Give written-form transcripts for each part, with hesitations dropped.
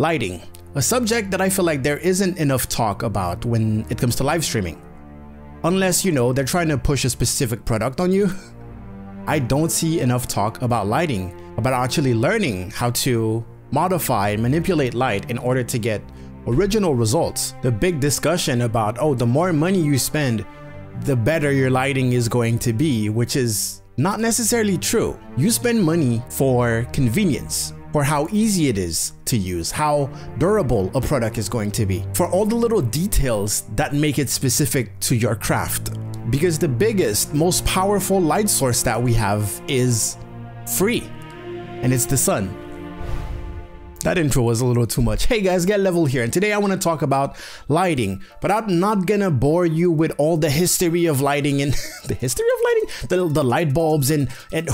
Lighting, a subject that I feel like there isn't enough talk about when it comes to live streaming. Unless, you know, they're trying to push a specific product on you. I don't see enough talk about lighting, about actually learning how to modify and manipulate light in order to get original results. The big discussion about, oh, the more money you spend, the better your lighting is going to be, which is not necessarily true. You spend money for convenience, for how easy it is to use, how durable a product is going to be, for all the little details that make it specific to your craft. Because the biggest, most powerful light source that we have is free, and it's the sun. That intro was a little too much. Hey guys, Get Level here, and today I want to talk about lighting, but I'm not gonna bore you with all the history of lighting and the history of lighting? The light bulbs and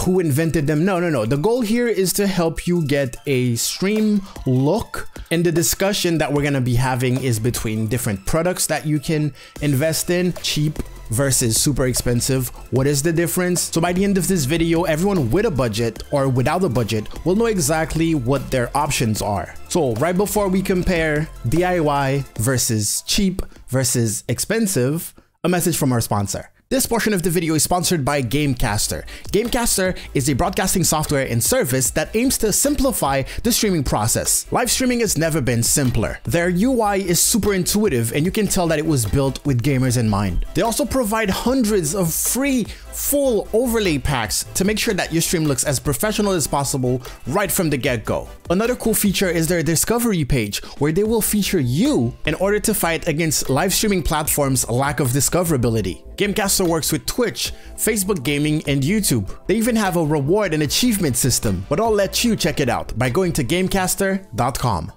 who invented them. No. The goal here is to help you get a stream look, and the discussion that we're gonna be having is between different products that you can invest in, cheap versus super expensive. What is the difference? So by the end of this video, everyone with a budget or without a budget will know exactly what their options are. So right before we compare DIY versus cheap versus expensive, a message from our sponsor. This portion of the video is sponsored by Gamecaster. Gamecaster is a broadcasting software and service that aims to simplify the streaming process. Live streaming has never been simpler. Their UI is super intuitive, and you can tell that it was built with gamers in mind. They also provide hundreds of free full overlay packs to make sure that your stream looks as professional as possible right from the get-go. Another cool feature is their discovery page, where they will feature you in order to fight against live streaming platforms' lack of discoverability. Gamecaster works with Twitch, Facebook Gaming, and YouTube. They even have a reward and achievement system, but I'll let you check it out by going to gamecaster.com.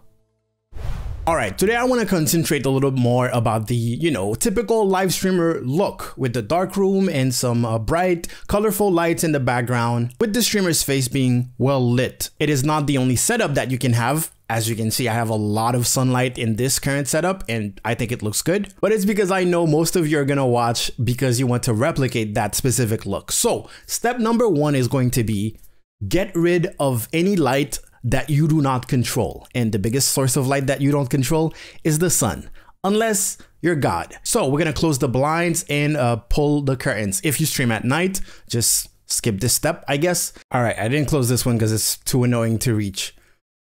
Alright, today I want to concentrate a little more about the, you know, typical live streamer look with the dark room and some bright, colorful lights in the background, with the streamer's face being well lit. It is not the only setup that you can have. As you can see, I have a lot of sunlight in this current setup, and I think it looks good, but it's because I know most of you are gonna watch because you want to replicate that specific look. So step number one is going to be get rid of any light that you do not control. And the biggest source of light that you don't control is the sun, unless you're God. So we're gonna close the blinds and pull the curtains. If you stream at night, just skip this step, I guess. All right, I didn't close this one because it's too annoying to reach.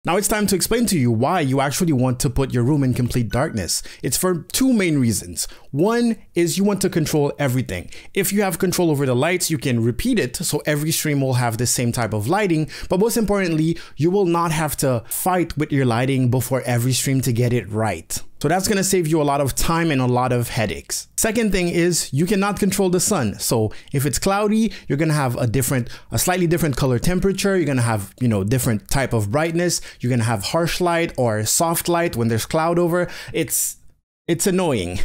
Now it's time to explain to you why you actually want to put your room in complete darkness. It's for two main reasons. One is you want to control everything. If you have control over the lights, you can repeat it so every stream will have the same type of lighting, but most importantly, you will not have to fight with your lighting before every stream to get it right. So that's gonna save you a lot of time and a lot of headaches. Second thing is you cannot control the sun. So if it's cloudy, you're gonna have a slightly different color temperature. You're gonna have, you know, different type of brightness. You're gonna have harsh light or soft light when there's cloud over. It's annoying.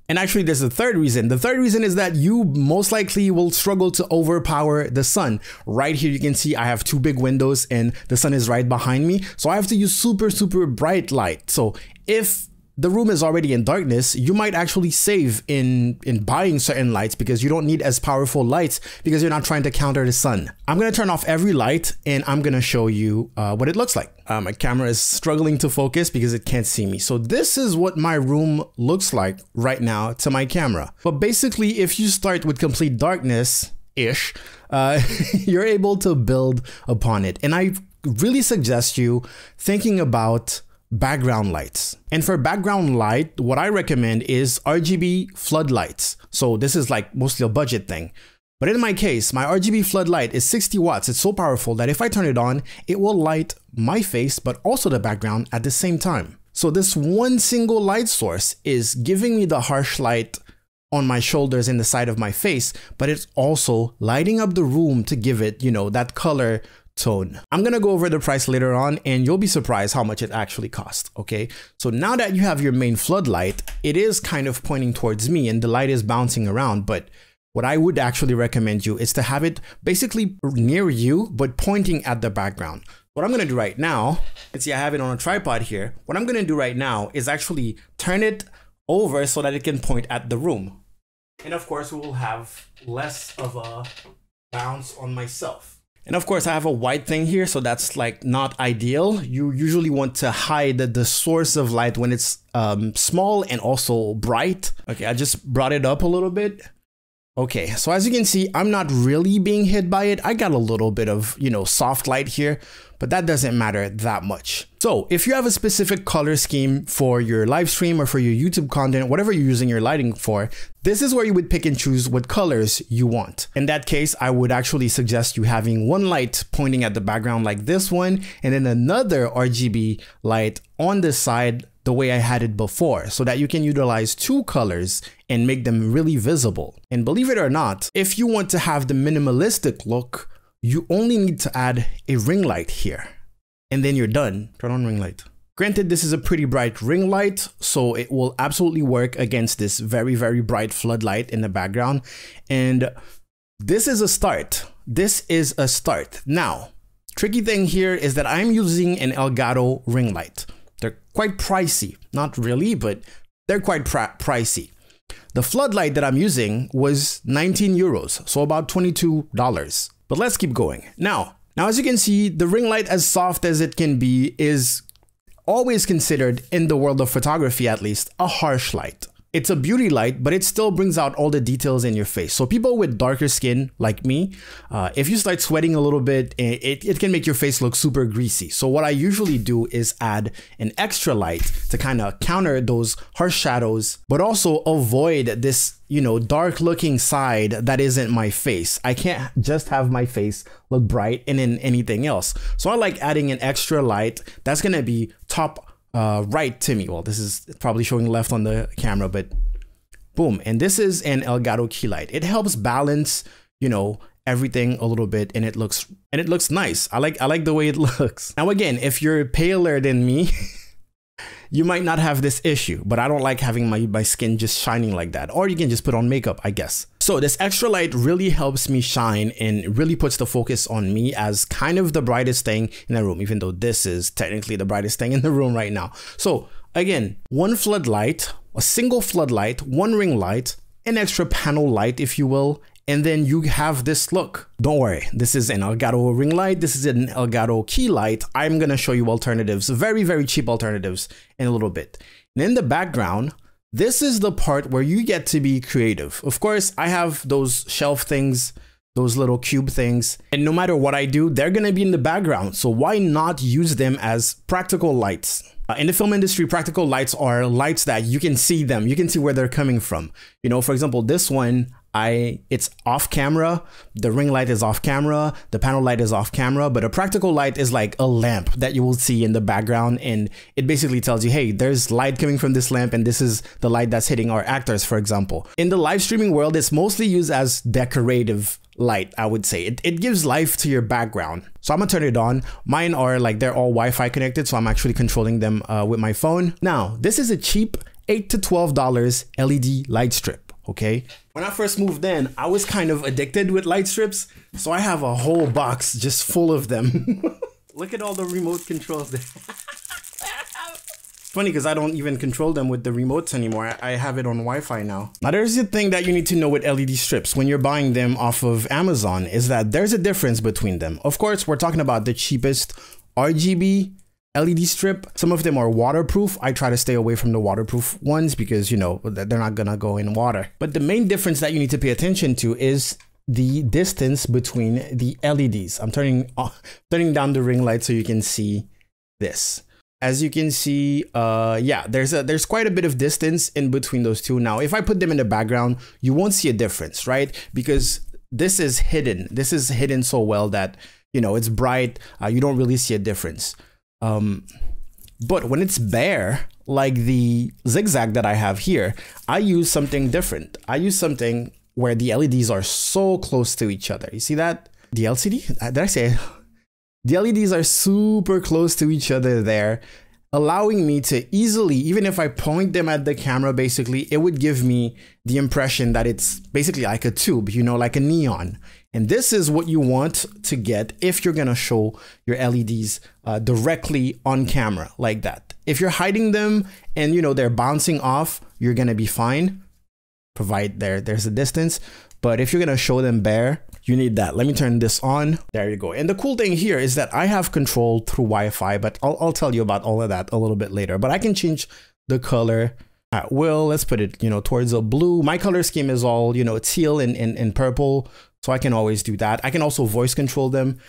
And actually there's a third reason. The third reason is that you most likely will struggle to overpower the sun. Right here you can see I have two big windows and the sun is right behind me. So I have to use super bright light. So if the room is already in darkness, you might actually save in buying certain lights because you don't need as powerful lights because you're not trying to counter the sun. I'm gonna turn off every light and I'm gonna show you what it looks like. My camera is struggling to focus because it can't see me. So this is what my room looks like right now to my camera. But basically, if you start with complete darkness-ish, you're able to build upon it. And I really suggest you thinking about background lights. And for background light, what I recommend is Rgb Floodlights. So this is like mostly a budget thing. But in my case, my Rgb Floodlight is 60 watts. It's so powerful that if I turn it on, it will light my face, but also the background at the same time. So this one single light source is giving me the harsh light on my shoulders and the side of my face, but it's also lighting up the room to give it, you know, that color tone. I'm gonna go over the price later on and you'll be surprised how much it actually costs, okay? So now that you have your main floodlight, it is kind of pointing towards me and the light is bouncing around, but what I would actually recommend you is to have it basically near you, but pointing at the background. What I'm gonna do right now, you can see I have it on a tripod here. What I'm gonna do right now is actually turn it over so that it can point at the room. And of course, we will have less of a bounce on myself. And of course I have a white thing here, so that's like not ideal. You usually want to hide the source of light when it's small and also bright. Okay, I just brought it up a little bit. Okay, so as you can see, I'm not really being hit by it. I got a little bit of, you know, soft light here, but that doesn't matter that much. So if you have a specific color scheme for your live stream or for your YouTube content, whatever you're using your lighting for, this is where you would pick and choose what colors you want. In that case, I would actually suggest you having one light pointing at the background like this one, and then another RGB light on the side the way I had it before, so that you can utilize two colors and make them really visible. And believe it or not, if you want to have the minimalistic look, you only need to add a ring light here, and then you're done. Turn on ring light. Granted, this is a pretty bright ring light, so it will absolutely work against this very, very bright floodlight in the background. And this is a start. This is a start. Now, tricky thing here is that I'm using an Elgato ring light. They're quite pricey, not really, but they're quite pricey. The floodlight that I'm using was 19 euros, so about $22. But let's keep going. Now, as you can see, the ring light, as soft as it can be, is always considered, in the world of photography at least, a harsh light. It's a beauty light, but it still brings out all the details in your face. So people with darker skin like me, if you start sweating a little bit, it can make your face look super greasy. So what I usually do is add an extra light to kind of counter those harsh shadows, but also avoid this, you know, dark looking side that isn't my face. I can't just have my face look bright and then anything else. So I like adding an extra light that's gonna be top right to me. Well, this is probably showing left on the camera, but boom. And this is an Elgato Key Light. It helps balance, you know, everything a little bit, and it looks nice. I like the way it looks. Now again, if you're paler than me, you might not have this issue, but I don't like having my skin just shining like that. Or you can just put on makeup, I guess. So this extra light really helps me shine and really puts the focus on me as kind of the brightest thing in the room, even though this is technically the brightest thing in the room right now. So again, one floodlight, a single floodlight, one ring light, an extra panel light, if you will, and then you have this look. Don't worry, this is an Elgato ring light, this is an Elgato Key Light. I'm gonna show you alternatives, very, very cheap alternatives in a little bit. And in the background, this is the part where you get to be creative. Of course, I have those shelf things, those little cube things, and no matter what I do, they're gonna be in the background. So why not use them as practical lights? In the film industry, practical lights are lights that you can see them, you can see where they're coming from. You know, for example, this one, it's off camera, the ring light is off camera, the panel light is off camera, but a practical light is like a lamp that you will see in the background, and it basically tells you, hey, there's light coming from this lamp, and this is the light that's hitting our actors, for example. In the live streaming world, it's mostly used as decorative light, I would say. It gives life to your background. So I'm gonna turn it on. Mine are like, they're all Wi-Fi connected, so I'm actually controlling them with my phone. Now, this is a cheap $8 to $12 LED light strip. Okay, when I first moved in, I was kind of addicted with light strips, so I have a whole box just full of them. Look at all the remote controls there. Funny because I don't even control them with the remotes anymore. I have it on Wi-Fi now. Now there's the thing that you need to know with LED strips when you're buying them off of Amazon, is that there's a difference between them. Of course, we're talking about the cheapest RGB LED strip. Some of them are waterproof. I try to stay away from the waterproof ones because, you know, they're not gonna go in water. But the main difference that you need to pay attention to is the distance between the LEDs. I'm turning down the ring light so you can see this. As you can see, yeah, there's quite a bit of distance in between those two. Now, if I put them in the background, you won't see a difference, right? Because this is hidden. This is hidden so well that, you know, it's bright. You don't really see a difference. But when it's bare, like the Zigzag that I have here, I use something different. I use something where the LEDs are so close to each other. You see that? The LCD? Did I say it? The LEDs are super close to each other there, allowing me to easily, even if I point them at the camera, basically, it would give me the impression that it's basically like a tube, you know, like a neon. And this is what you want to get if you're gonna show your LEDs directly on camera like that. If you're hiding them and, you know, they're bouncing off, you're gonna be fine, provide there's a distance. But if you're gonna show them bare, you need that. Let me turn this on. There you go. And the cool thing here is that I have control through Wi-Fi, but I'll tell you about all of that a little bit later. But I can change the color at will. Let's put it, towards a blue. My color scheme is all, teal and purple. So I can always do that. I can also voice control them.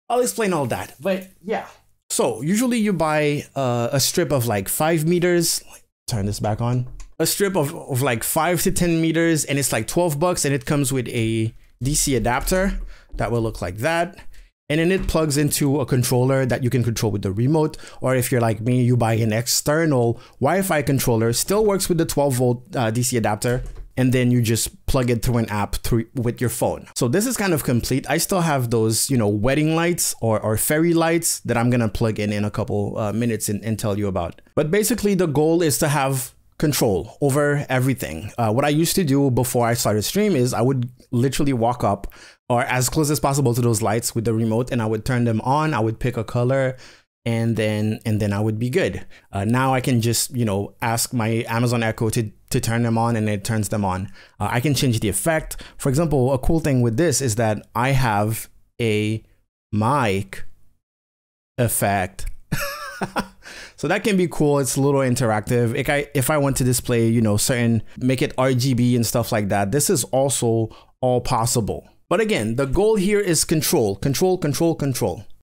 I'll explain all that. But yeah. So usually you buy a strip of like 5 meters. Turn this back on. A strip of like 5 to 10 meters, and it's like $12, and it comes with a DC adapter that will look like that. And then it plugs into a controller that you can control with the remote. Or if you're like me, you buy an external Wi-Fi controller, still works with the 12-volt DC adapter. And then you just plug it through an app with your phone. So this is kind of complete. I still have those, wedding lights or fairy lights that I'm gonna plug in a couple minutes and tell you about. But basically the goal is to have control over everything. What I used to do before I started stream is I would literally walk up or as close as possible to those lights with the remote, and I would turn them on. I would pick a color, and then I would be good. Now I can just, ask my Amazon Echo to turn them on, and it turns them on. I can change the effect. For example, a cool thing with this is that I have a mic effect. So that can be cool. It's a little interactive. If I want to display, make it RGB and stuff like that, this is also all possible. But again, the goal here is control.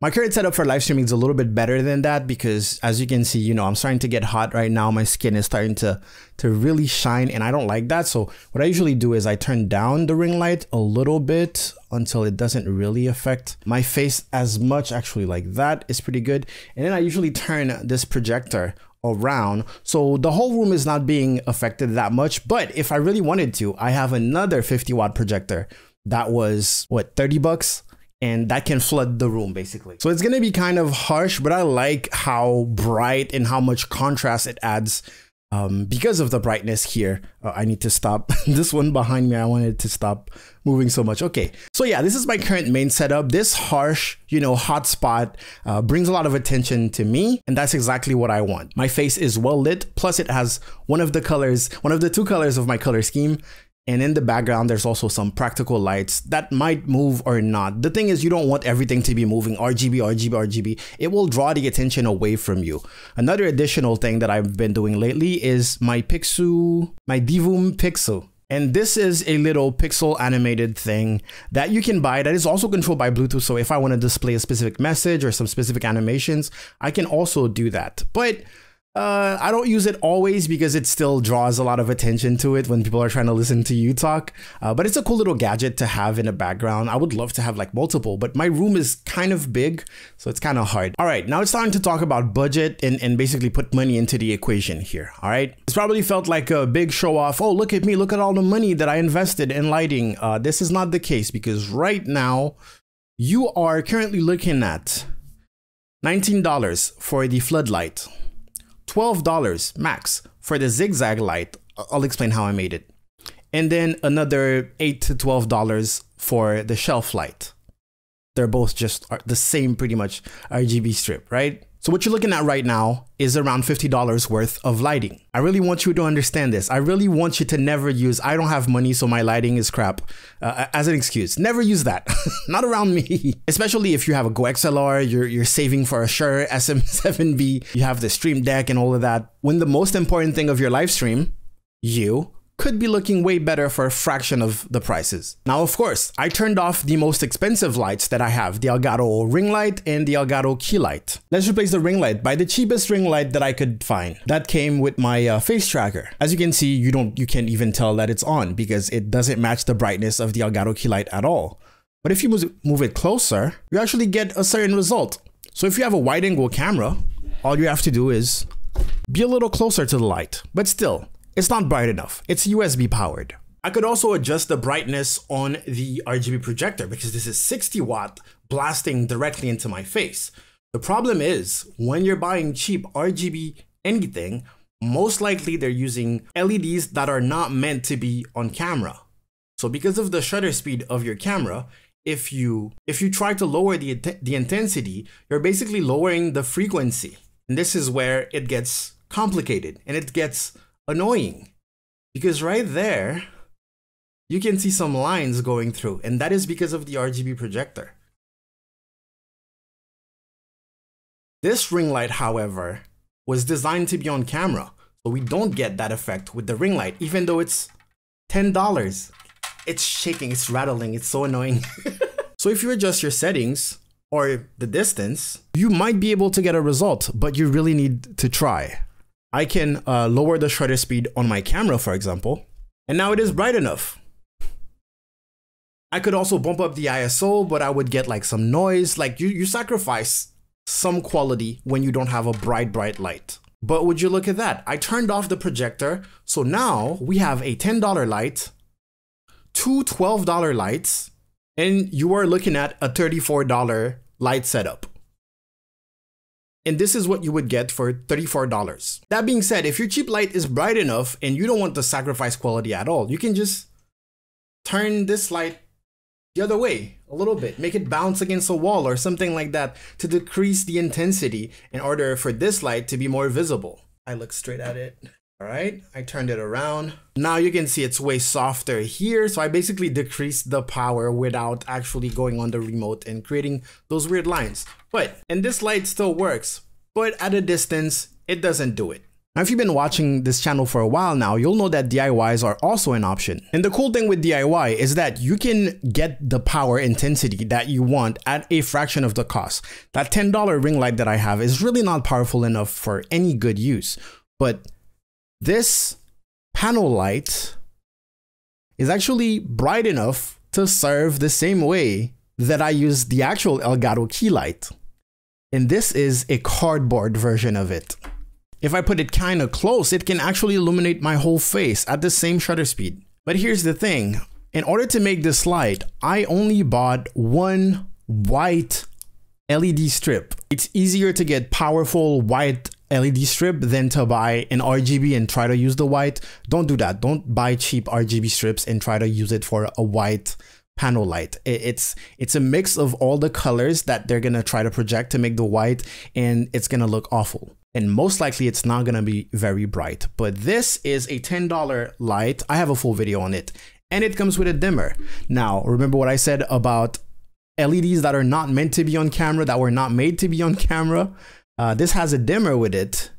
My current setup for live streaming is a little bit better than that because, as you can see, I'm starting to get hot right now. My skin is starting to really shine, and I don't like that. So what I usually do is I turn down the ring light a little bit until it doesn't really affect my face as much. Actually, like that is pretty good. And then I usually turn this projector around, so the whole room is not being affected that much. But if I really wanted to, I have another 50-watt projector that was what, $30, and that can flood the room basically. So it's gonna be kind of harsh, but I like how bright and how much contrast it adds because of the brightness here. I need to stop this one behind me. I wanted to stop moving so much. Okay, so yeah, this is my current main setup. This harsh, hot spot brings a lot of attention to me, and that's exactly what I want. My face is well lit, plus it has one of the two colors of my color scheme. And in the background, there's also some practical lights that might move or not. The thing is, you don't want everything to be moving RGB. It will draw the attention away from you. Another additional thing that I've been doing lately is my Divum Pixel. And this is a little pixel animated thing that you can buy that is also controlled by Bluetooth. So if I want to display a specific message or some specific animations, I can also do that. But I don't use it always because it still draws a lot of attention to it when people are trying to listen to you talk. But it's a cool little gadget to have in the background. I would love to have like multiple, but my room is kind of big, so it's kind of hard. All right, now it's time to talk about budget and basically put money into the equation here. All right, it's probably felt like a big show off. Oh, look at me, look at all the money that I invested in lighting. This is not the case because right now you are currently looking at $19 for the floodlight. $12 max for the Zigzag Light. I'll explain how I made it. And then another $8 to $12 for the shelf light. They're both just the same pretty much RGB strip, right? So what you're looking at right now is around $50 worth of lighting. I really want you to understand this. I really want you to never use, I don't have money, so my lighting is crap, as an excuse. Never use that. Not around me. Especially if you have a Go XLR, you're saving for a Shure SM7B, you have the Stream Deck and all of that. When the most important thing of your live stream, you could be looking way better for a fraction of the prices. Now, of course, I turned off the most expensive lights that I have, the Elgato ring light and the Elgato Key Light. Let's replace the ring light by the cheapest ring light that I could find. That came with my face tracker. As you can see, you can't even tell that it's on because it doesn't match the brightness of the Elgato Key Light at all. But if you move it closer, you actually get a certain result. So if you have a wide angle camera, all you have to do is be a little closer to the light, but still, it's not bright enough. It's USB powered. I could also adjust the brightness on the RGB projector because this is 60 watt blasting directly into my face. The problem is when you're buying cheap RGB anything, most likely they're using LEDs that are not meant to be on camera. So because of the shutter speed of your camera, if you try to lower the intensity, you're basically lowering the frequency. And this is where it gets complicated and it gets annoying because right there you can see some lines going through, and that is because of the RGB projector. This ring light, however, was designed to be on camera, so we don't get that effect with the ring light, even though it's $10. It's shaking, it's rattling, it's so annoying. So if you adjust your settings or the distance, you might be able to get a result, but you really need to try. I can lower the shutter speed on my camera, for example, and now it is bright enough. I could also bump up the ISO, but I would get like some noise. Like you sacrifice some quality when you don't have a bright light. But would you look at that? I turned off the projector, so now we have a $10 light, two $12 lights, and you are looking at a $34 light setup. And this is what you would get for $34. That being said, if your cheap light is bright enough and you don't want to sacrifice quality at all, you can just turn this light the other way a little bit, make it bounce against a wall or something like that to decrease the intensity in order for this light to be more visible. I look straight at it. All right, I turned it around. Now you can see it's way softer here. So I basically decreased the power without actually going on the remote and creating those weird lines. And this light still works, but at a distance, it doesn't do it. Now, if you've been watching this channel for a while now, you'll know that DIYs are also an option. And the cool thing with DIY is that you can get the power intensity that you want at a fraction of the cost. That $10 ring light that I have is really not powerful enough for any good use. But this panel light is actually bright enough to serve the same way that I use the actual Elgato Key Light. And this is a cardboard version of it. If I put it kind of close, it can actually illuminate my whole face at the same shutter speed. But here's the thing. In order to make this light, I only bought one white LED strip. It's easier to get powerful white LED strip than to buy an RGB and try to use the white. Don't do that. Don't buy cheap RGB strips and try to use it for a white panel light. It's a mix of all the colors that they're gonna try to project to make the white, and it's gonna look awful. And most likely it's not gonna be very bright. But this is a $10 light. I have a full video on it, and it comes with a dimmer. Now, remember what I said about LEDs that are not meant to be on camera, that were not made to be on camera? This has a dimmer with it.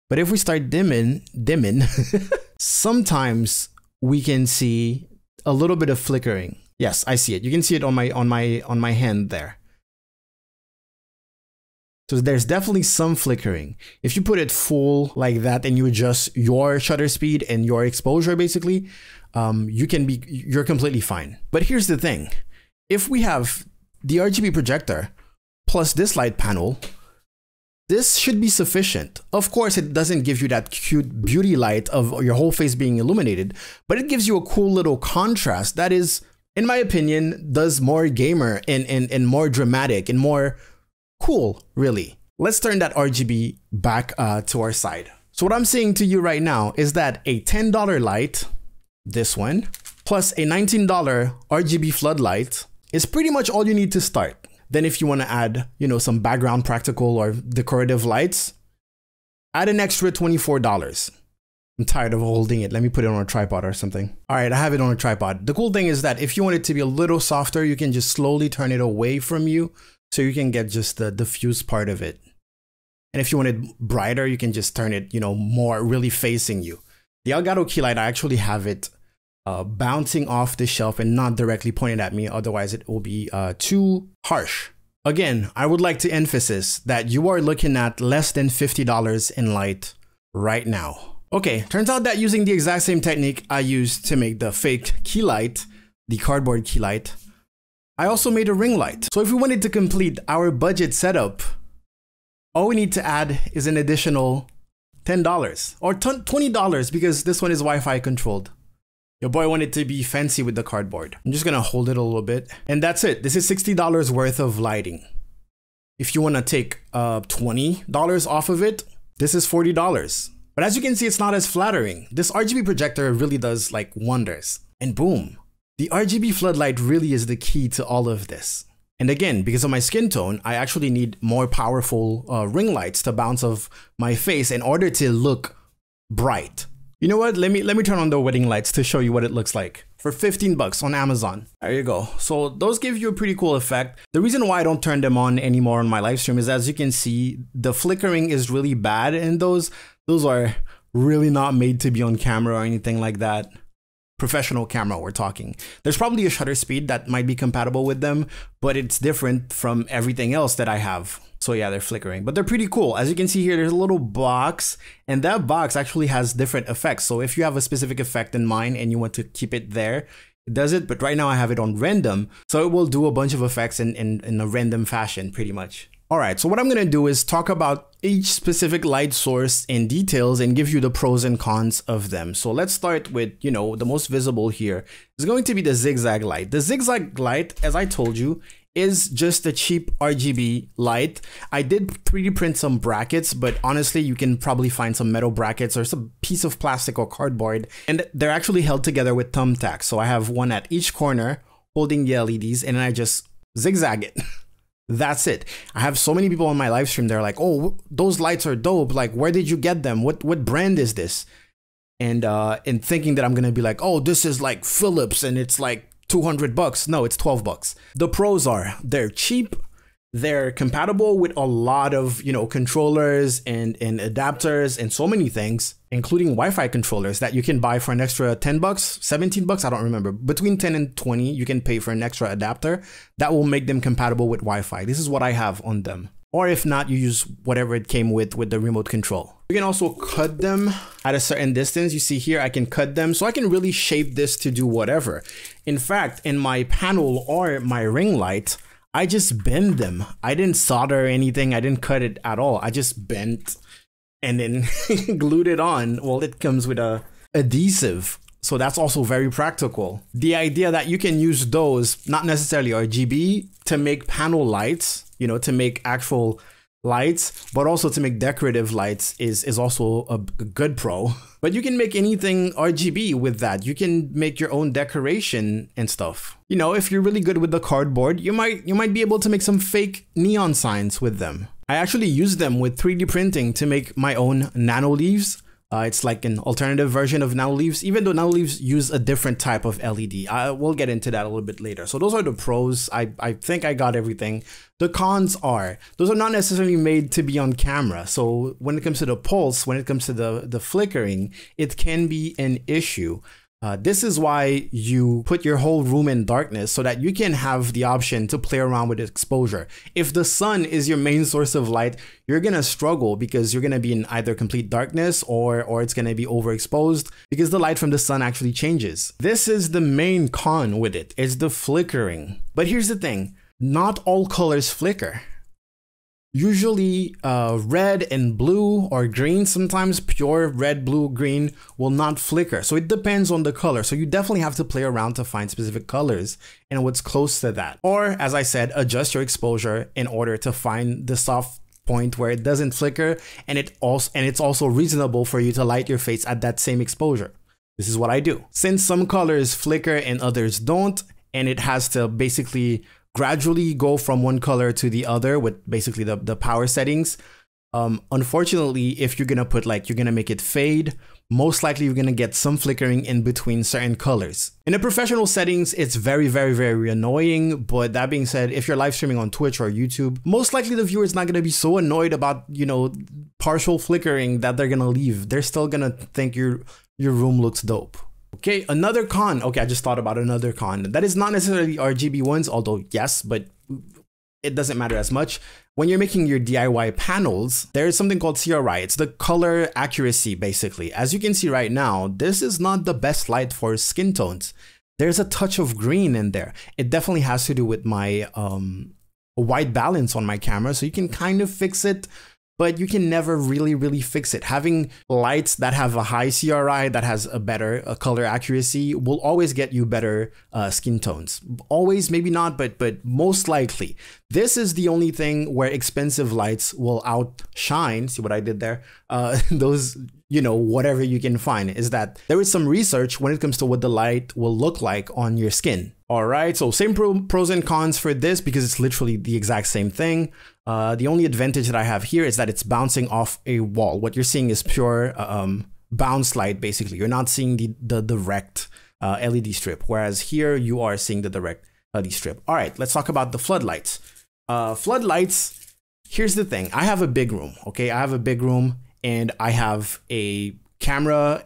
But if we start dimming, sometimes we can see a little bit of flickering. Yes, I see it. You can see it on my hand there. So there's definitely some flickering. If you put it full like that and you adjust your shutter speed and your exposure, basically, you're completely fine. But here's the thing. If we have the RGB projector plus this light panel, this should be sufficient. Of course, it doesn't give you that cute beauty light of your whole face being illuminated, but it gives you a cool little contrast that is, in my opinion, does more gamer and more dramatic and more cool, really. Let's turn that RGB back to our side. So what I'm saying to you right now is that a $10 light, this one, plus a $19 Rgb Floodlight is pretty much all you need to start. Then if you want to add, some background practical or decorative lights, add an extra $24. I'm tired of holding it. Let me put it on a tripod or something. All right, I have it on a tripod. The cool thing is that if you want it to be a little softer, you can just slowly turn it away from you so you can get just the diffuse part of it. And if you want it brighter, you can just turn it, more really facing you. The Elgato Key Light, I actually have it bouncing off the shelf and not directly pointed at me. Otherwise, it will be too harsh. Again, I would like to emphasize that you are looking at less than $50 in light right now. Okay, turns out that using the exact same technique I used to make the fake key light, the cardboard key light, I also made a ring light. So if we wanted to complete our budget setup, all we need to add is an additional $10 or $20 because this one is Wi-Fi controlled. Your boy wanted to be fancy with the cardboard. I'm just gonna hold it a little bit. And that's it. This is $60 worth of lighting. If you wanna take $20 off of it, this is $40. But as you can see, it's not as flattering. This RGB projector really does like wonders. And boom, the RGB floodlight really is the key to all of this. And again, because of my skin tone, I actually need more powerful ring lights to bounce off my face in order to look bright. You know what? Let me turn on the wedding lights to show you what it looks like. for 15 bucks on Amazon. There you go. So those give you a pretty cool effect. The reason why I don't turn them on anymore on my live stream is, as you can see, the flickering is really bad, and those are really not made to be on camera or anything like that. Professional camera we're talking. There's probably a shutter speed that might be compatible with them, but it's different from everything else that I have. So yeah, they're flickering, but they're pretty cool. As you can see here, there's a little box, and that box actually has different effects. So if you have a specific effect in mind and you want to keep it there, it does it. But right now I have it on random, so it will do a bunch of effects in a random fashion pretty much. All right, so what I'm gonna do is talk about each specific light source in details and give you the pros and cons of them. So let's start with, you know, the most visible here is going to be the Zigzag Light. The Zigzag Light, as I told you, is just a cheap RGB light. I did 3D print some brackets, but honestly, you can probably find some metal brackets or some piece of plastic or cardboard, and they're actually held together with thumbtacks. So I have one at each corner holding the LEDs, and I just zigzag it. That's it. I have so many people on my live stream, they're like, oh, those lights are dope. Like, where did you get them? What brand is this? And thinking that I'm gonna be like, oh, this is like Philips and it's like 200 bucks. No, it's 12 bucks. The pros are they're cheap. They're compatible with a lot of, you know, controllers and adapters and so many things, including Wi-Fi controllers that you can buy for an extra 10 bucks, 17 bucks. I don't remember. Between 10 and 20, you can pay for an extra adapter that will make them compatible with Wi-Fi. This is what I have on them. Or if not, you use whatever it came with the remote control. You can also cut them at a certain distance. You see here, I can cut them. So I can really shape this to do whatever. In fact, in my panel or my ring light, I just bend them. I didn't solder anything. I didn't cut it at all. I just bent and then glued it on. Well, it comes with a adhesive, so that's also very practical. The idea that you can use those, not necessarily RGB, to make panel lights, you know, to make actual lights, but also to make decorative lights is also a good pro. But you can make anything RGB with that. You can make your own decoration and stuff. You know, if you're really good with the cardboard, you might be able to make some fake neon signs with them. I actually use them with 3D printing to make my own nano leaves. It's like an alternative version of nano leaves, even though nano leaves use a different type of LED. We'll get into that a little bit later. So those are the pros. I think I got everything. The cons are, those are not necessarily made to be on camera. So when it comes to the pulse, when it comes to the flickering, it can be an issue. This is why you put your whole room in darkness so that you can have the option to play around with exposure. If the sun is your main source of light, you're gonna struggle because you're gonna be in either complete darkness or it's gonna be overexposed because the light from the sun actually changes. This is the main con with it, is the flickering. But here's the thing, not all colors flicker. Usually red and blue or green, sometimes pure red, blue, green will not flicker. So it depends on the color. So you definitely have to play around to find specific colors and what's close to that. Or as I said, adjust your exposure in order to find the soft point where it doesn't flicker, and it's also reasonable for you to light your face at that same exposure. This is what I do. Since some colors flicker and others don't, and it has to basically gradually go from one color to the other with basically the power settings. Unfortunately, if you're gonna put you're gonna make it fade, most likely you're gonna get some flickering in between certain colors. In the professional settings, it's very, very, very annoying. But that being said, if you're live streaming on Twitch or YouTube, most likely the viewer is not gonna be so annoyed about, you know, partial flickering that they're gonna leave. They're still gonna think your room looks dope. Okay, another con. Okay, I just thought about another con. That is not necessarily RGB ones, although yes, but it doesn't matter as much. When you're making your DIY panels, there is something called CRI. It's the color accuracy, basically. As you can see right now, this is not the best light for skin tones. There's a touch of green in there. It definitely has to do with my white balance on my camera, so you can kind of fix it, but you can never really fix it. Having lights that have a high CRI, that has a better color accuracy, will always get you better skin tones. Always, maybe not, but most likely. This is the only thing where expensive lights will outshine. See what I did there? Those, you know, whatever you can find, is that there is some research when it comes to what the light will look like on your skin. All right, so same pros and cons for this because it's literally the exact same thing. The only advantage that I have here is that it's bouncing off a wall. What you're seeing is pure bounce light, basically. You're not seeing the direct LED strip, whereas here you are seeing the direct LED strip. All right, let's talk about the floodlights. Floodlights, here's the thing. I have a big room, okay? I have a big room and I have a camera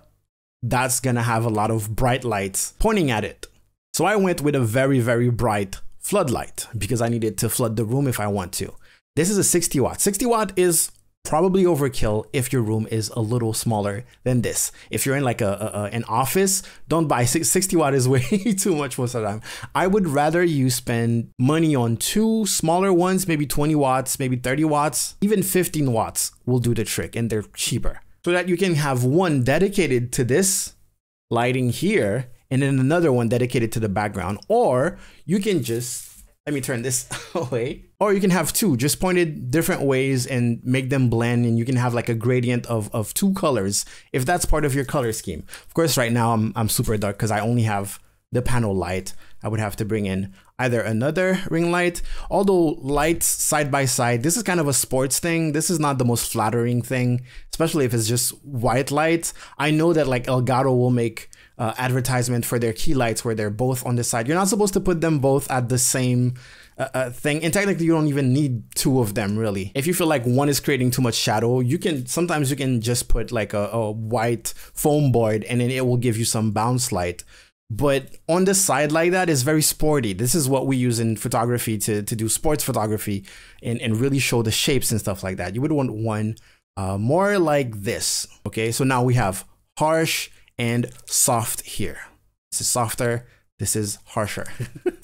that's gonna have a lot of bright lights pointing at it. So I went with a very, very bright floodlight because I needed to flood the room if I want to. This is a 60 watt. 60 watt is probably overkill if your room is a little smaller than this. If you're in like an office, don't buy 60 watt is way too much most of the time. I would rather you spend money on two smaller ones, maybe 20 watts, maybe 30 watts, even 15 watts will do the trick and they're cheaper. So that you can have one dedicated to this lighting here and then another one dedicated to the background. Or you can just, let me turn this away. Or you can have two just pointed different ways and make them blend, and you can have like a gradient of two colors if that's part of your color scheme. Of course, right now I'm super dark because I only have the panel light. I would have to bring in either another ring light, although lights side by side, this is kind of a sports thing. This is not the most flattering thing, especially if it's just white lights. I know that like Elgato will make advertisement for their key lights where they're both on the side. You're not supposed to put them both at the same thing, and technically you don't even need two of them really. If you feel like one is creating too much shadow, you can sometimes you can just put like a white foam board and then it will give you some bounce light. But on the side like that is very sporty. This is what we use in photography to do sports photography and really show the shapes and stuff like that. You would want one more like this. Okay, so now we have harsh and soft here. This is softer, this is harsher.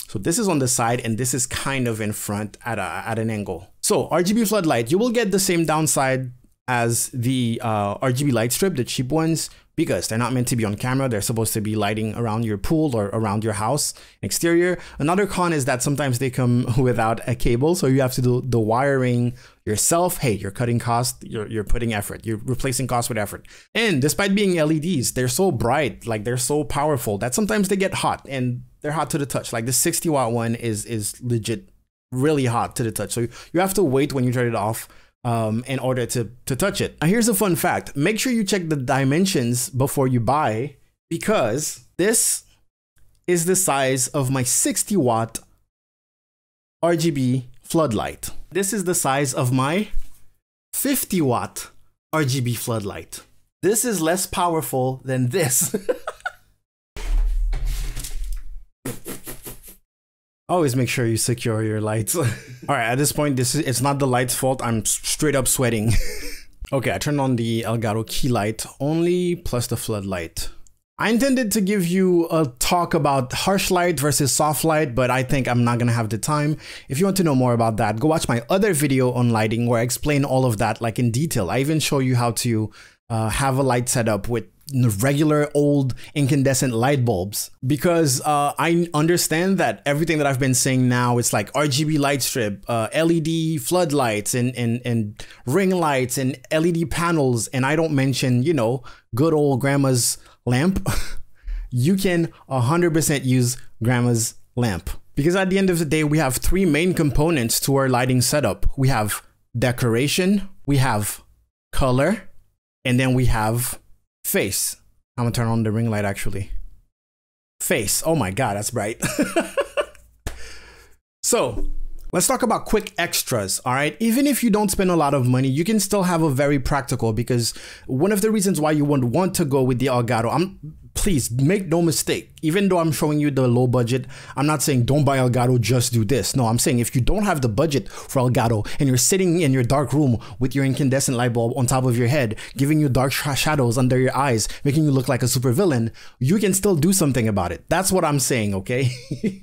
So this is on the side and this is kind of in front at an angle. So Rgb Floodlight, you will get the same downside as the Rgb light strip, the cheap ones, because they're not meant to be on camera. They're supposed to be lighting around your pool or around your house exterior. Another con is that sometimes they come without a cable, so you have to do the wiring yourself. Hey, you're cutting cost, you're putting effort, you're replacing cost with effort. And despite being LEDs, they're so bright, like they're so powerful that sometimes they get hot, and they're hot to the touch. Like the 60 watt one is legit really hot to the touch. So you have to wait when you turn it off in order to touch it. Now here's a fun fact. Make sure you check the dimensions before you buy, because this is the size of my 60 watt Rgb floodlight. This is the size of my 50 watt Rgb floodlight. This is less powerful than this. Always make sure you secure your lights. All right, at this point, it's not the light's fault. I'm straight up sweating. Okay, I turned on the Elgato Key Light only, plus the floodlight. I intended to give you a talk about harsh light versus soft light, but I think I'm not gonna have the time. If you want to know more about that, go watch my other video on lighting where I explain all of that like in detail. I even show you how to have a light setup with regular old incandescent light bulbs, because I understand that everything that I've been saying now, it's like RGB light strip, LED floodlights and ring lights and LED panels, and I don't mention, you know, good old grandma's lamp. You can 100% use grandma's lamp, because at the end of the day, we have three main components to our lighting setup. We have decoration, we have color, and then we have face. I'm gonna turn on the ring light actually. Face. Oh my God, that's bright. So let's talk about quick extras. All right. Even if you don't spend a lot of money, you can still have a very practical, because one of the reasons why you would want to go with the Elgato, please make no mistake, even though I'm showing you the low budget, I'm not saying don't buy Elgato, just do this. No, I'm saying if you don't have the budget for Elgato and you're sitting in your dark room with your incandescent light bulb on top of your head, giving you dark shadows under your eyes, making you look like a supervillain, you can still do something about it. That's what I'm saying, okay?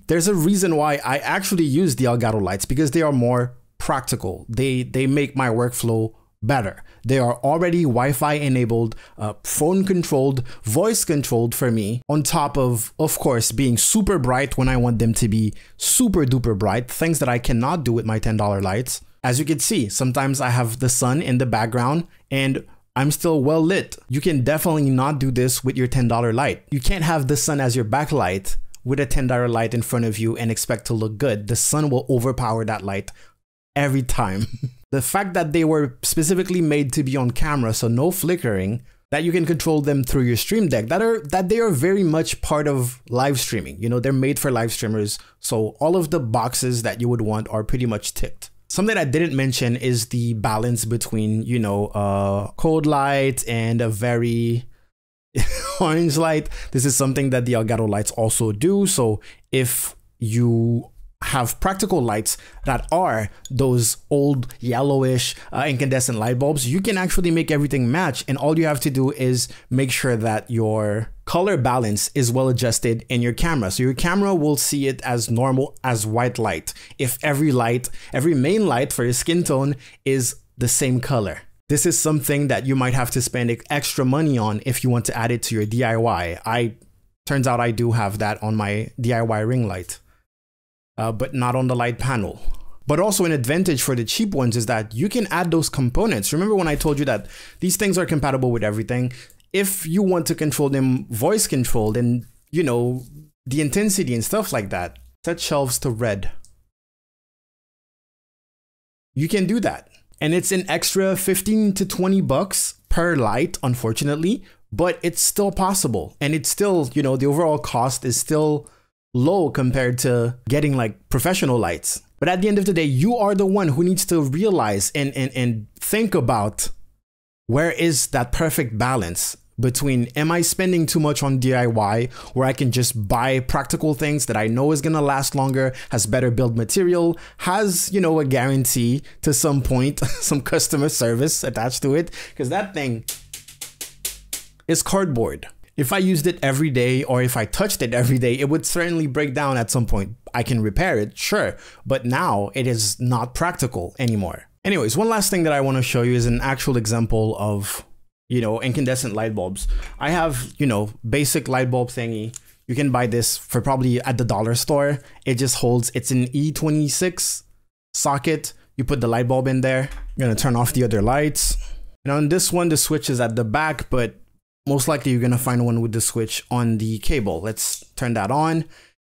There's a reason why I actually use the Elgato lights, because they are more practical. They make my workflow better. They are already Wi-Fi enabled, phone controlled, voice controlled for me, on top of course, being super bright when I want them to be super duper bright, things that I cannot do with my $10 lights. As you can see, sometimes I have the sun in the background and I'm still well lit. You can definitely not do this with your $10 light. You can't have the sun as your backlight with a $10 light in front of you and expect to look good. The sun will overpower that light every time. The fact that they were specifically made to be on camera, so no flickering, that you can control them through your Stream Deck, that they are very much part of live streaming. You know, they're made for live streamers. So all of the boxes that you would want are pretty much ticked. Something I didn't mention is the balance between, you know, cold light and a very orange light. This is something that the Elgato lights also do. So if you have practical lights that are those old yellowish incandescent light bulbs, you can actually make everything match, and all you have to do is make sure that your color balance is well adjusted in your camera. So your camera will see it as normal as white light if every main light for your skin tone is the same color. This is something that you might have to spend extra money on if you want to add it to your DIY. Turns out I do have that on my DIY ring light. But not on the light panel. But also an advantage for the cheap ones is that you can add those components. Remember when I told you that these things are compatible with everything? If you want to control them voice controlled and, you know, the intensity and stuff like that, set shelves to red. You can do that. And it's an extra 15 to 20 bucks per light, unfortunately, but it's still possible. And it's still, you know, the overall cost is still low compared to getting like professional lights. But at the end of the day, you are the one who needs to realize and think about where is that perfect balance between, am I spending too much on DIY where I can just buy practical things that I know is gonna last longer, has better build material, has, you know, a guarantee to some point, some customer service attached to it, because that thing is cardboard. If I used it every day or if I touched it every day, it would certainly break down at some point. I can repair it, sure, but now it is not practical anymore. Anyways, one last thing that I want to show you is an actual example of, you know, incandescent light bulbs. I have, you know, basic light bulb thingy. You can buy this for probably at the dollar store. It just holds, it's an E26 socket. You put the light bulb in there. You're gonna turn off the other lights. And on this one, the switch is at the back, but most likely you're gonna find one with the switch on the cable. Let's turn that on.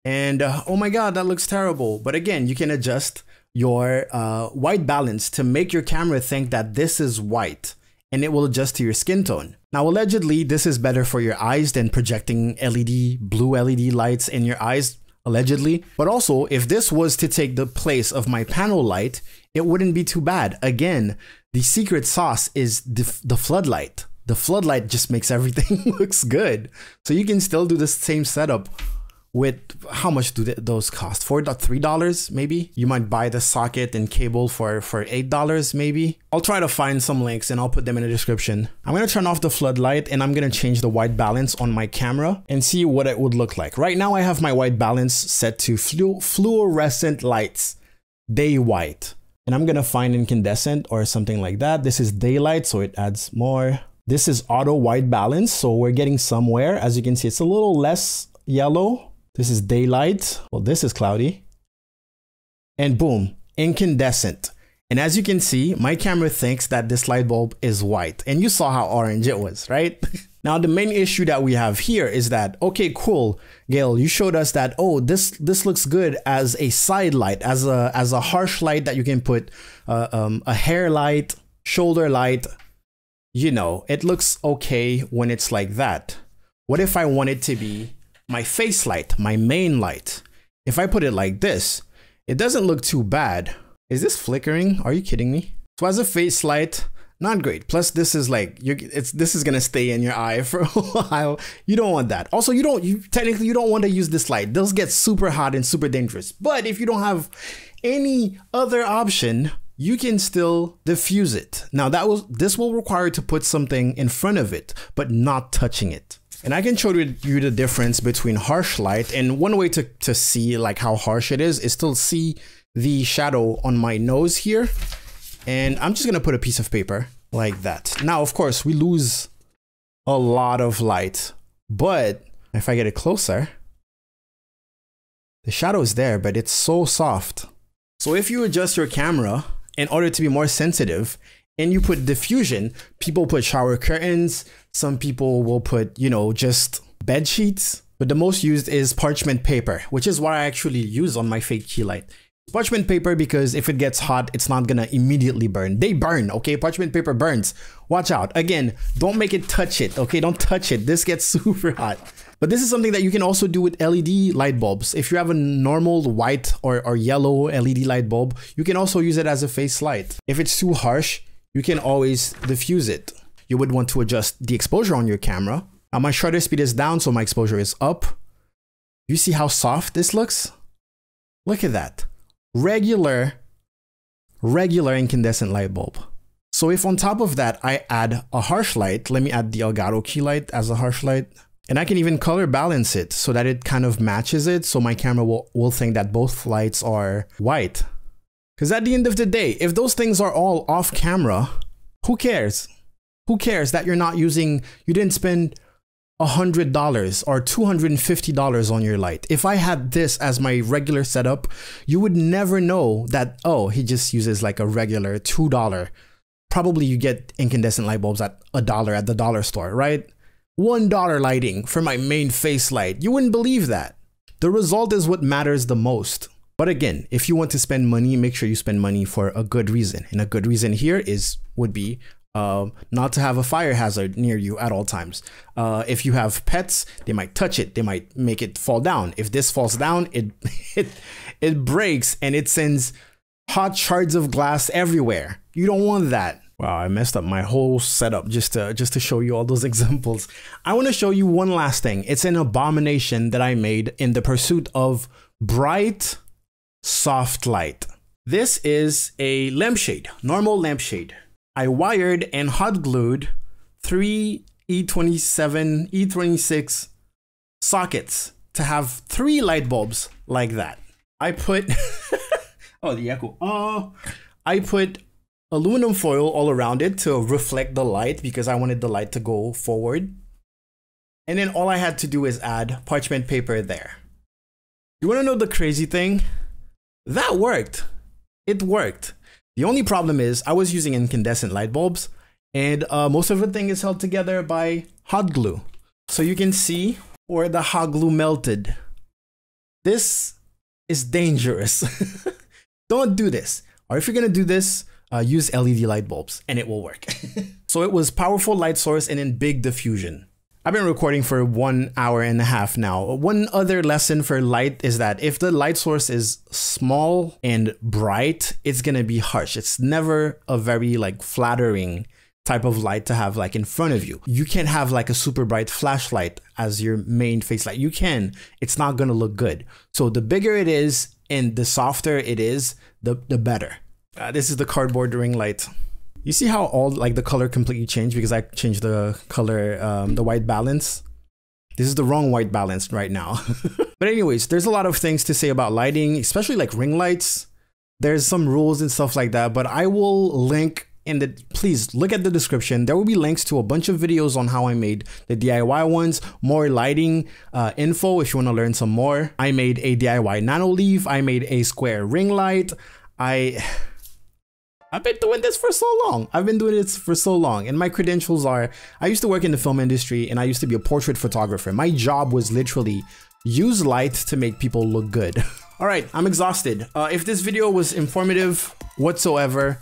And oh my God, that looks terrible. But again, you can adjust your white balance to make your camera think that this is white, and it will adjust to your skin tone. Now, allegedly, this is better for your eyes than projecting blue LED lights in your eyes, allegedly. But also, if this was to take the place of my panel light, it wouldn't be too bad. Again, the secret sauce is the floodlight. The floodlight just makes everything looks good. So you can still do the same setup with, how much do those cost? $3 maybe? You might buy the socket and cable for $8 maybe. I'll try to find some links and I'll put them in the description. I'm gonna turn off the floodlight and I'm gonna change the white balance on my camera and see what it would look like. Right now I have my white balance set to fluorescent lights, day white. And I'm gonna find incandescent or something like that. This is daylight, so it adds more. This is auto white balance, so we're getting somewhere. As you can see, it's a little less yellow. This is daylight. Well, this is cloudy. And boom, incandescent. And as you can see, my camera thinks that this light bulb is white. And you saw how orange it was, right? Now, the main issue that we have here is that, okay, cool, Gail, you showed us that, oh, this looks good as a side light, as a harsh light that you can put a hair light, shoulder light. You know, it looks okay when it's like that. What if I want it to be my face light, my main light? If I put it like this, it doesn't look too bad. Is this flickering? Are you kidding me? So as a face light, not great. Plus this is like, this is gonna stay in your eye for a while. You don't want that. Also, technically you don't want to use this light. Those get super hot and super dangerous. But if you don't have any other option, you can still diffuse it. Now this will require you to put something in front of it, but not touching it. And I can show you the difference between harsh light, and one way to see like how harsh it is to see the shadow on my nose here. And I'm just gonna put a piece of paper like that. Now, of course, we lose a lot of light, but if I get it closer, the shadow is there, but it's so soft. So if you adjust your camera in order to be more sensitive and you put diffusion, people put shower curtains, some people will put, you know, just bed sheets, but the most used is parchment paper, which is what I actually use on my fake key light. Parchment paper, because if it gets hot, it's not gonna immediately burn. They burn, okay? Parchment paper burns. Watch out. Again, don't make it touch it, okay? Don't touch it. This gets super hot. But this is something that you can also do with LED light bulbs. If you have a normal white or yellow LED light bulb, you can also use it as a face light. If it's too harsh, you can always diffuse it. You would want to adjust the exposure on your camera. Now my shutter speed is down, so my exposure is up. You see how soft this looks? Look at that. Regular incandescent light bulb. So if on top of that I add a harsh light, let me add the Elgato Key Light as a harsh light, and I can even color balance it so that it kind of matches it, so my camera will think that both lights are white. Because at the end of the day, if those things are all off camera, who cares? Who cares that you're not using, you didn't spend $100 or $250 on your light. If I had this as my regular setup, you would never know that, oh, he just uses like a regular $2. Probably you get incandescent light bulbs at $1 at the dollar store, right? $1 lighting for my main face light. You wouldn't believe that. The result is what matters the most. But again, if you want to spend money, make sure you spend money for a good reason. And a good reason here would be not to have a fire hazard near you at all times. If you have pets, they might touch it, they might make it fall down. If this falls down, it breaks and it sends hot shards of glass everywhere. You don't want that. Wow, I messed up my whole setup just to show you all those examples. I want to show you one last thing. It's an abomination that I made in the pursuit of bright, soft light. This is a lampshade, normal lampshade. I wired and hot glued 3 E27, E26 sockets to have 3 light bulbs like that. I put, oh, the echo. I put aluminum foil all around it to reflect the light because I wanted the light to go forward. And then all I had to do is add parchment paper there. You want to know the crazy thing? That worked. It worked. The only problem is I was using incandescent light bulbs and most of the thing is held together by hot glue. So you can see where the hot glue melted. This is dangerous. Don't do this. Or if you're going to do this, use LED light bulbs and it will work. So it was powerful light source and in big diffusion. I've been recording for 1.5 hours now. One other lesson for light is that if the light source is small and bright, it's gonna be harsh. It's never a very like flattering type of light to have like in front of you. You can't have like a super bright flashlight as your main face light. You can, it's not gonna look good. So the bigger it is and the softer it is, the better. This is the cardboard ring light. You see how all like the color completely changed because I changed the color, the white balance. This is the wrong white balance right now. But anyways, there's a lot of things to say about lighting, especially like ring lights. There's some rules and stuff like that, but I will link in the, please look at the description. There will be links to a bunch of videos on how I made the DIY ones, more lighting info if you want to learn some more. I made a DIY nano leaf. I made a square ring light. I've been doing this for so long. And my credentials are, I used to work in the film industry and I used to be a portrait photographer. My job was literally use light to make people look good. All right, I'm exhausted. If this video was informative whatsoever,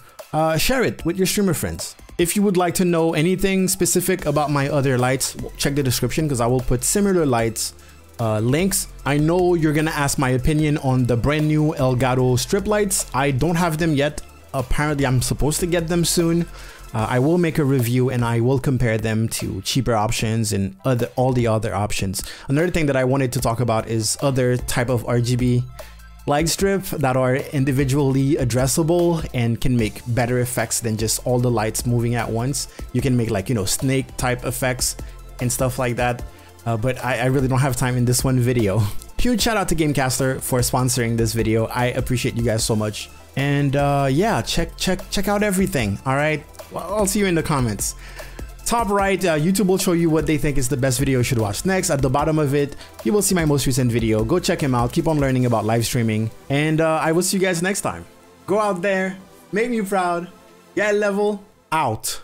share it with your streamer friends. If you would like to know anything specific about my other lights, check the description because I will put similar lights links. I know you're gonna ask my opinion on the brand new Elgato strip lights. I don't have them yet. Apparently I'm supposed to get them soon. I will make a review and I will compare them to cheaper options and all the other options. Another thing that I wanted to talk about is other type of RGB light strip that are individually addressable and can make better effects than just all the lights moving at once. You can make like, you know, snake type effects and stuff like that. But I really don't have time in this one video. Huge shout out to Gamecaster for sponsoring this video. I appreciate you guys so much. And yeah, check out everything. All right, well, I'll see you in the comments. Top right, YouTube will show you what they think is the best video you should watch next. At the bottom of it, you will see my most recent video. Go check him out. Keep on learning about live streaming. And I will see you guys next time. Go out there, make me proud, get level, out.